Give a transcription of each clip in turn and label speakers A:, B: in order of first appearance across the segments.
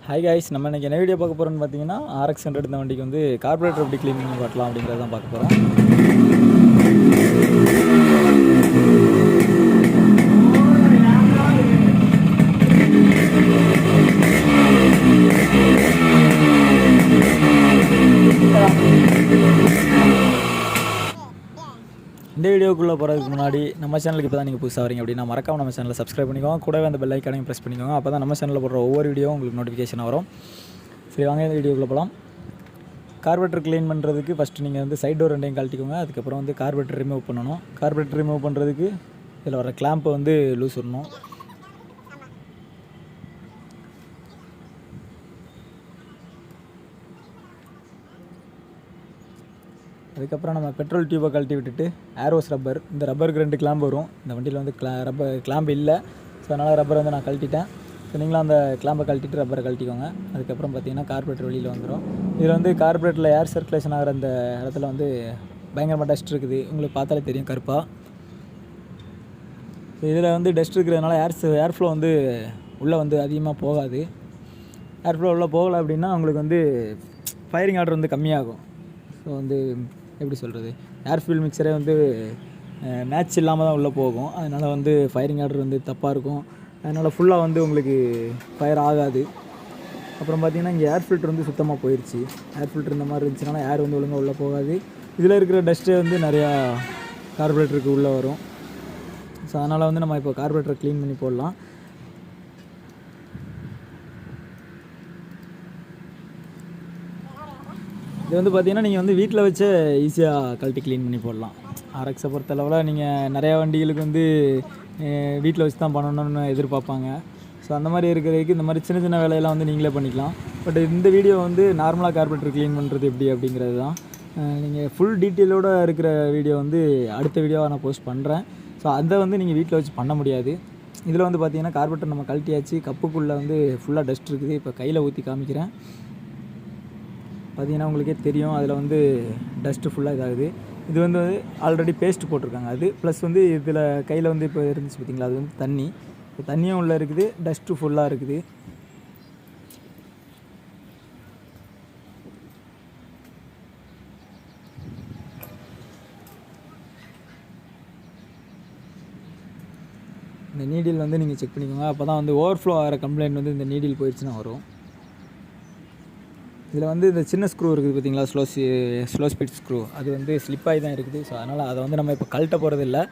A: Hi guys, நம்ம இன்றைக்கி என்ன வீடியோ பார்க்க போகிறோம்னு பார்த்தீங்கன்னா RX 100 இந்த வண்டிக்கு வந்து கார்பரேட்டர் எப்படி க்ளீன் பண்ணி காட்டலாம் அப்படிங்கிறத தான் பார்க்க போகிறோம். இந்த வீடியோக்குள்ளே போகிறதுக்கு முன்னாடி நம்ம சேனலுக்கு இப்போ தான் நீங்கள் புதுசாக வரீங்க அப்படின்னா மறக்காம நம்ம சேனலை சப்ஸ்கிரைப் பண்ணிக்கோங்க. கூடவே அந்த பெல் ஐக்கானையும் ப்ரெஸ் பண்ணிக்கோங்க. அப்போ தான் நம்ம சேனலில் போடுற ஒவ்வொரு வீடியோ உங்களுக்கு நோட்டிஃபிகேஷன் வரும். சரி, வாங்க இந்த வீடியோக்குள்ளே போகலாம். கார்பரேட்டர் க்ளீன் பண்ணுறதுக்கு ஃபஸ்ட்டு நீங்கள் வந்து சைட் டோர் ரெண்டையும் கழட்டிக்கோங்க. அதுக்கப்புறம் வந்து கார்பரேட்டர் ரிமூவ் பண்ணணும். கார்பரேட்டர் ரிமூவ் பண்ணுறதுக்கு இதில் வர கிளாம்பை வந்து லூஸ் விடணும். அதுக்கப்புறம் நம்ம பெட்ரோல் டியூபை கழட்டி விட்டுட்டு ஏரோஸ் ரப்பர், இந்த ரப்பருக்கு 2 கிளாம்பு வரும். இந்த வண்டியில் வந்து கிளாம்பு இல்லை, ஸோ அதனால் ரப்பரை வந்து நான் கழட்டிட்டேன். ஸோ நீங்களும் அந்த கிளாம்பை கழட்டிட்டு ரப்பரை கழட்டிக்கோங்க. அதுக்கப்புறம் பார்த்தீங்கன்னா கார்பரேட்டர் வெளியில் வந்துடும். இதில் வந்து கார்பரேட்டரில் ஏர் சர்க்குலேஷன் ஆகிற அந்த இடத்துல வந்து பயங்கரமாக டஸ்ட் இருக்குது. உங்களுக்கு பார்த்தாலே தெரியும் கருப்பாக. ஸோ இதில் வந்து டஸ்ட் இருக்கிறதுனால ஏர் ஃப்ளோ வந்து உள்ளே வந்து அதிகமாக போகாது. ஏர் ஃப்ளோ உள்ளே போகலை அப்படின்னா உங்களுக்கு வந்து ஃபயரிங் ஆர்டர் வந்து கம்மியாகும். ஸோ வந்து எப்படி சொல்கிறது, ஏர் ஃபியூல் மிக்சரே வந்து மேட்ச் இல்லாமல் தான் உள்ளே போகும். அதனால் வந்து ஃபயரிங் ஆர்டர் வந்து தப்பாக இருக்கும். அதனால் ஃபுல்லாக வந்து உங்களுக்கு ஃபயர் ஆகாது. அப்புறம் பார்த்திங்கன்னா இங்கே ஏர் ஃபில்ட்ரு வந்து சுத்தமாக போயிடுச்சு. ஏர் ஃபில்ட்ரு இந்த மாதிரி இருந்துச்சுனால ஏர் வந்து ஒழுங்காக உள்ளே போகாது. இதில் இருக்கிற டஸ்ட்டே வந்து நிறையா கார்பரேட்டருக்கு உள்ளே வரும். ஸோ அதனால் வந்து நம்ம இப்போ கார்பரேட்டரை க்ளீன் பண்ணி போடலாம். இது வந்து பார்த்திங்கன்னா நீங்கள் வந்து வீட்டில் வச்சே ஈஸியாக கழட்டி க்ளீன் பண்ணி போடலாம். RXஐ பொறுத்தளவில் நீங்கள் நிறையா வண்டிகளுக்கு வந்து வீட்டில் வச்சு தான் பண்ணணும்னு எதிர்பார்ப்பாங்க. ஸோ அந்த மாதிரி இருக்கிறதுக்கு இந்த மாதிரி சின்ன சின்ன வேலையெல்லாம் வந்து நீங்களே பண்ணிக்கலாம். பட் இந்த வீடியோ வந்து நார்மலாக கார்பரேட்டர் க்ளீன் பண்ணுறது எப்படி அப்படிங்கிறது தான். நீங்கள் ஃபுல் டீட்டெயிலோடு இருக்கிற வீடியோ வந்து அடுத்த வீடியோவாக நான் போஸ்ட் பண்ணுறேன். ஸோ அதை வந்து நீங்கள் வீட்டில் வச்சு பண்ண முடியாது. இதில் வந்து பார்த்திங்கன்னா கார்பரேட்டர் நம்ம கழட்டியாச்சு. கப்புக்குள்ளே வந்து ஃபுல்லாக டஸ்ட் இருக்குது. இப்போ கையில் ஊற்றி காமிக்கிறேன். பார்த்திங்கன்னா உங்களுக்கே தெரியும், அதில் வந்து டஸ்ட்டு ஃபுல்லாக இதாகுது. இது வந்து ஆல்ரெடி பேஸ்ட் போட்டிருக்காங்க. அது ப்ளஸ் வந்து இதில் கையில் வந்து இப்போ இருந்துச்சு பார்த்திங்களா, அது வந்து தண்ணி. இப்போ தண்ணியும் உள்ளே இருக்குது, டஸ்ட்டு ஃபுல்லாக இருக்குது. இந்த நீடில் வந்து நீங்கள் செக் பண்ணிக்கோங்க. அப்போ தான் வந்து ஓவர்ஃப்ளோ ஆகிற கம்ப்ளைண்ட் வந்து இந்த நீடில் போயிடுச்சுன்னா வரும். இதில் வந்து இந்த சின்ன ஸ்க்ரூ இருக்குது பார்த்திங்களா, ஸ்லோ ஸ்பீட் ஸ்க்ரூ, அது வந்து ஸ்லிப்பாகி தான் இருக்குது. ஸோ அதனால் அதை வந்து நம்ம இப்போ கழட்ட போகிறது இல்லை.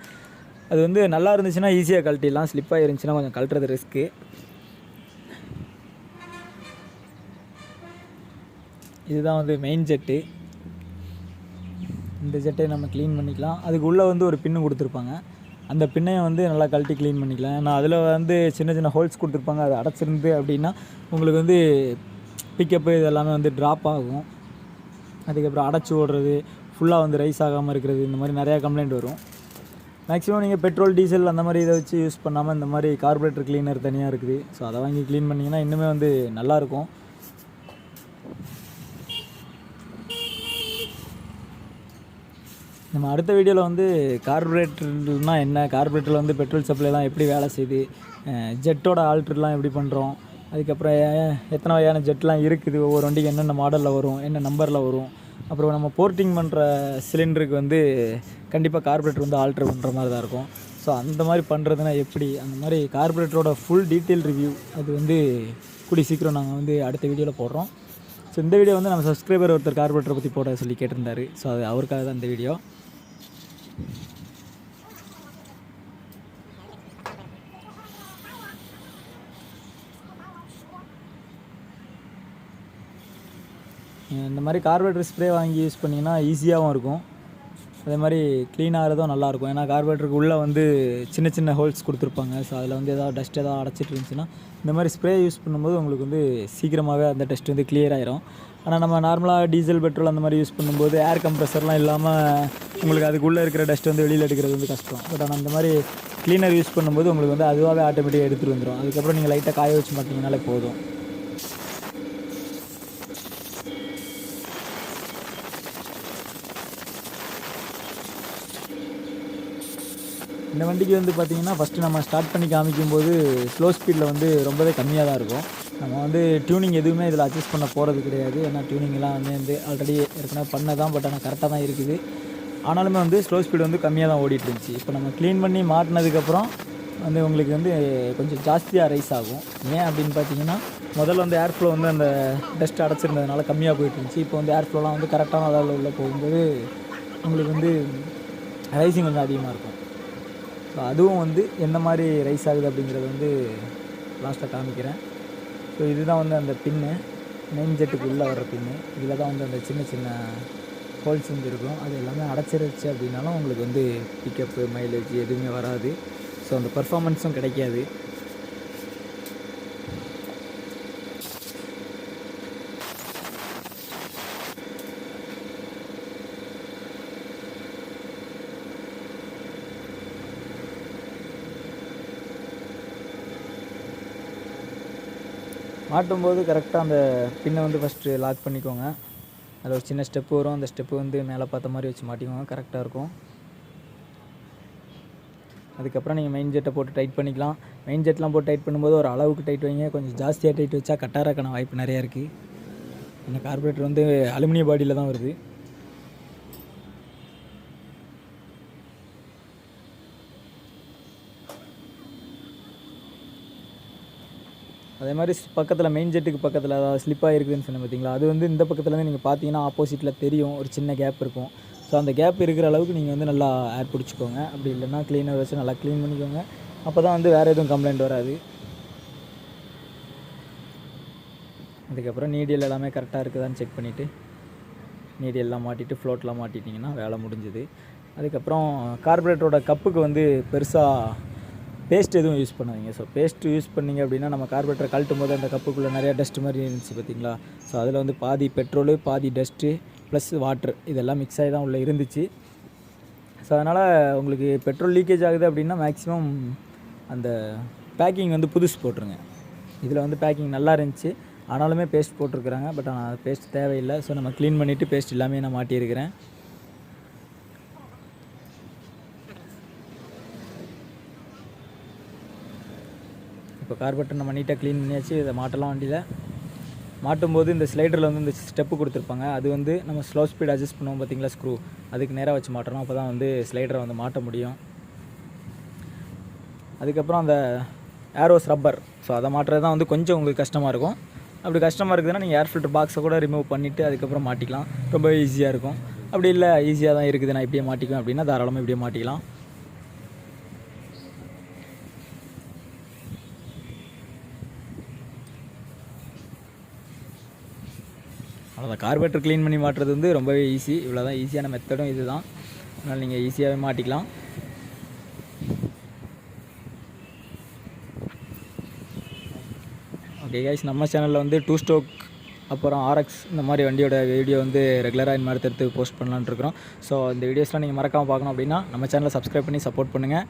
A: அது வந்து நல்லா இருந்துச்சுன்னா ஈஸியாக கழட்டிடலாம். ஸ்லிப்பாக இருந்துச்சுன்னா கொஞ்சம் கழட்டுறது ரிஸ்க்கு. இதுதான் வந்து மெயின் ஜெட்டு. இந்த ஜெட்டை நம்ம க்ளீன் பண்ணிக்கலாம். அதுக்கு உள்ளே வந்து ஒரு பின்னு கொடுத்துருப்பாங்க. அந்த பின்னையை வந்து நல்லா கழட்டி க்ளீன் பண்ணிக்கலாம். ஏன்னா அதில் வந்து சின்ன சின்ன ஹோல்ஸ் கொடுத்துருப்பாங்க. அது அடைச்சிருந்து அப்படின்னா உங்களுக்கு வந்து பிக்கப்பு இது எல்லாமே வந்து ட்ராப் ஆகும். அதுக்கப்புறம் அடைச்சி ஓடுறது, ஃபுல்லாக வந்து ரைஸ் ஆகாமல் இருக்கிறது, இந்த மாதிரி நிறையா கம்ப்ளைண்ட் வரும். மேக்ஸிமம் நீங்கள் பெட்ரோல் டீசல் அந்த மாதிரி இதை வச்சு யூஸ் பண்ணாமல் இந்த மாதிரி கார்பரேட்டர் க்ளீனர் தனியாக இருக்குது. ஸோ அதை வாங்கி க்ளீன் பண்ணிங்கன்னா இன்னுமே வந்து நல்லாயிருக்கும். நம்ம அடுத்த வீடியோவில் வந்து கார்பரேட்டர்னால் என்ன, கார்பரேட்டரில் வந்து பெட்ரோல் சப்ளைலாம் எப்படி வேலை செய்யுது, ஜெட்டோட ஆல்ட்ருலாம் எப்படி பண்ணுறோம், அதுக்கப்புறம் எத்தனை வகையான ஜெட்லாம் இருக்குது, ஒவ்வொரு வண்டிக்கு என்னென்ன மாடலில் வரும், என்ன நம்பரில் வரும், அப்புறம் நம்ம போர்ட்டிங் பண்ணுற சிலிண்டருக்கு வந்து கண்டிப்பாக கார்பரேட்டர் வந்து ஆல்ட்ரு பண்ணுற மாதிரி தான் இருக்கும். ஸோ அந்த மாதிரி பண்ணுறதுனா எப்படி, அந்த மாதிரி கார்பரேட்டரோட ஃபுல் டீட்டெயில் ரிவ்யூ அது வந்து கூடி சீக்கிரம் நாங்கள் வந்து அடுத்த வீடியோவில் போடுறோம். ஸோ இந்த வீடியோ வந்து நம்ம சப்ஸ்கிரைபர் ஒருத்தர் கார்பரேட்டரை பற்றி போட சொல்லி கேட்டிருந்தார். ஸோ அது அவருக்காக தான் இந்த வீடியோ. இந்த மாதிரி கார்பரேட்டர் ஸ்ப்ரே வாங்கி யூஸ் பண்ணிங்கன்னா ஈஸியாகவும் இருக்கும். அதே மாதிரி க்ளீன் ஆகிறதும் நல்லாயிருக்கும். ஏன்னா கார்பரேட்டருக்கு உள்ளே வந்து சின்ன சின்ன ஹோல்ஸ் கொடுத்துருப்பாங்க. ஸோ அதில் வந்து எதாவது டஸ்ட் எதாவது அடைச்சிட்டு இருந்துச்சுன்னா இந்த மாதிரி ஸ்ப்ரே யூஸ் பண்ணும்போது உங்களுக்கு வந்து சீக்கிரமாகவே அந்த டஸ்ட் வந்து கிளியர் ஆகிரும். ஆனால் நம்ம நார்மலாக டீசல் பெட்ரோல் அந்த மாதிரி யூஸ் பண்ணும்போது ஏர் கம்ப்ரெஷர்லாம் இல்லாமல் உங்களுக்கு அதுக்குள்ளே இருக்கிற டஸ்ட் வந்து வெளியில் எடுக்கிறது வந்து கஷ்டம். பட் ஆனால் அந்த மாதிரி க்ளீனர் யூஸ் பண்ணும்போது உங்களுக்கு வந்து அதுவாகவே ஆட்டோமேட்டிக்காக எடுத்துகிட்டு வந்துடும். அதுக்கப்புறம் நீங்கள் லைட்டாக காய வச்சு மாட்டிங்கனாலே போதும். இந்த வண்டிக்கு வந்து பார்த்திங்கன்னா ஃபஸ்ட்டு நம்ம ஸ்டார்ட் பண்ணி காமிக்கும்போது ஸ்லோ ஸ்பீடில் வந்து ரொம்பவே கம்மியாக தான் இருக்கும். நம்ம வந்து டியூனிங் எதுவுமே இதில் அட்ஜஸ்ட் பண்ண போகிறது கிடையாது. ஏன்னா டியூனிங்லாம் வந்து ஆல்ரெடி ஏற்கனவே பண்ண தான். பட் ஆனால் கரெக்டாக தான் இருக்குது. ஆனாலுமே வந்து ஸ்லோ ஸ்பீடு வந்து கம்மியாக தான் ஓடிட்டு இருந்துச்சு. இப்போ நம்ம க்ளீன் பண்ணி மாட்டினதுக்கப்புறம் வந்து உங்களுக்கு வந்து கொஞ்சம் ஜாஸ்தியாக ரைஸ் ஆகும். ஏன் அப்படின்னு பார்த்தீங்கன்னா, முதல்ல வந்து ஏர் ஃப்ளோ வந்து அந்த டஸ்ட் அடைச்சிருந்ததுனால கம்மியாக போயிட்டு இருந்துச்சு. இப்போ வந்து ஏர் ஃப்ளோலாம் வந்து கரெக்டான அளவில் உள்ள போகும்போது உங்களுக்கு வந்து ரைஸிங் கொஞ்சம் அதிகமாக இருக்கும். ஸோ அதுவும் வந்து எந்த மாதிரி ரைஸ் ஆகுது அப்படிங்கிறது வந்து லாஸ்ட்டில் காமிக்கிறேன். ஸோ இதுதான் வந்து அந்த பின்னு, மெயின் ஜெட்டுக்கு உள்ளே வர்ற பின்னு. இதில் தான் வந்து அந்த சின்ன சின்ன ஹோல்ஸ் வந்து இருக்கும். அது எல்லாமே அடைச்சிருச்சு அப்படின்னாலும் உங்களுக்கு வந்து பிக்கப்பு, மைலேஜ் எதுவுமே வராது. ஸோ அந்த பர்ஃபார்மன்ஸும் கிடைக்காது. மாட்டும்போது கரெக்டாக அந்த பின்னை வந்து ஃபஸ்ட்டு லாக் பண்ணிக்கோங்க. அதில் ஒரு சின்ன ஸ்டெப்பு வரும். அந்த ஸ்டெப்பு வந்து மேலே பார்த்த மாதிரி வச்சு மாட்டிக்கோங்க. கரெக்டாக இருக்கும். அதுக்கப்புறம் நீங்கள் மெயின் ஜெட்டை போட்டு டைட் பண்ணிக்கலாம். மெயின் ஜெட்லாம் போட்டு டைட் பண்ணும்போது ஒரு அளவுக்கு டைட் வைங்க. கொஞ்சம் ஜாஸ்தியாக டைட் வச்சா கட்டாரக்கான வாய்ப்பு நிறையா இருக்குது. இந்த கார்பரேட்டர் வந்து அலுமினிய பாடியில் தான் வருது. அதே மாதிரி பக்கத்தில் மெயின் ஜெட்டுக்கு பக்கத்தில் அதாவது ஸ்லிப்பாக இருக்குதுன்னு சொன்னேன் பார்த்தீங்களா, அது வந்து இந்த பக்கத்துலேருந்து நீங்கள் பார்த்தீங்கன்னா ஆப்போசிட்டில் தெரியும் ஒரு சின்ன கேப் இருக்கும். ஸோ அந்த கேப் இருக்கிற அளவுக்கு நீங்கள் வந்து நல்லா ஏர் பிடிச்சிக்கோங்க. அப்படி இல்லைன்னா க்ளீனர் வச்சு நல்லா க்ளீன் பண்ணிக்கோங்க. அப்போ தான் வந்து வேறு எதுவும் கம்ப்ளைண்ட் வராது. அதுக்கப்புறம் நீடியல் எல்லாமே கரெக்டாக இருக்குதான்னு செக் பண்ணிவிட்டு நீடியெல்லாம் மாட்டிட்டு ஃப்ளோட்லாம் மாட்டிட்டிங்கன்னா வேலை முடிஞ்சுது. அதுக்கப்புறம் கார்பரேட்டரோட கப்புக்கு வந்து பெருசாக பேஸ்ட் எதுவும் யூஸ் பண்ணாதீங்க. ஸோ பேஸ்ட்டு யூஸ் பண்ணிங்க அப்படின்னா நம்ம கார்பரேட்டரை கழட்டும் போது அந்த கப்புக்குள்ளே நிறையா டஸ்ட் மாதிரி இருந்துச்சு பார்த்தீங்களா. ஸோ அதில் வந்து பாதி பெட்ரோலு, பாதி டஸ்ட்டு ப்ளஸ் வாட்ரு இதெல்லாம் மிக்ஸ் ஆகி தான் உள்ளே இருந்துச்சு. ஸோ அதனால் உங்களுக்கு பெட்ரோல் லீக்கேஜ் ஆகுது அப்படின்னா மேக்ஸிமம் அந்த பேக்கிங் வந்து புதுசு போட்டுருங்க. இதில் வந்து பேக்கிங் நல்லா இருந்துச்சு. ஆனாலுமே பேஸ்ட் போட்டிருக்கிறாங்க. பட் ஆனால் பேஸ்ட் தேவையில்லை. ஸோ நம்ம க்ளீன் பண்ணிவிட்டு பேஸ்ட் எல்லாமே நான் மாட்டியிருக்கிறேன். இப்போ கார்பரேட்டர் நம்ம நீட்டாக க்ளீன் பண்ணியாச்சு. இதை மாட்டலாம் வண்டியில். மாட்டும்போது இந்த ஸ்லைடரில் வந்து இந்த ஸ்டெப்பு கொடுத்துருப்பாங்க. அது வந்து நம்ம ஸ்லோ ஸ்பீட் அட்ஜஸ்ட் பண்ணுவோம் பார்த்தீங்களா, ஸ்க்ரூ அதுக்கு நேராக வச்சு மாட்டணும். அப்போ தான் வந்து ஸ்லைடரை வந்து மாட்ட முடியும். அதுக்கப்புறம் அந்த ஏரோஸ் ரப்பர், ஸோ அதை மாட்டுறது தான் வந்து கொஞ்சம் உங்களுக்கு கஷ்டமாக இருக்கும். அப்படி கஷ்டமாக இருக்குதுன்னா நீங்கள் ஏர் ஃபில்டர் பாக்ஸை கூட ரிமூவ் பண்ணிவிட்டு அதுக்கப்புறம் மாட்டிக்கலாம். ரொம்ப ஈஸியாக இருக்கும். அப்படி இல்லை ஈஸியாக தான் இருக்குது நான் இப்படியே மாட்டிக்குவேன் அப்படின்னா தாராளமாக இப்படியே மாட்டிக்கலாம். அவ்வளோதான். கார்பரேட்டர் க்ளீன் பண்ணி மாட்டுறது வந்து ரொம்பவே ஈஸி. இவ்வளோ தான் ஈஸியான மெத்தடும் இது தான். அதனால் நீங்கள் ஈஸியாகவே மாட்டிக்கலாம். ஓகே கைஸ், நம்ம சேனலில் வந்து 2 ஸ்ட்ரோக் அப்புறம் RX இந்த மாதிரி வண்டியோட வீடியோ வந்து ரெகுலராக இந்த மாதிரி போஸ்ட் பண்ணலான்னு இருக்கிறோம். ஸோ இந்த வீடியோஸ்லாம் நீங்கள் மறக்காமல் பார்க்கணும் அப்படின்னா நம்ம சேனலை சப்ஸ்கிரைப் பண்ணி சப்போர்ட் பண்ணுங்கள்.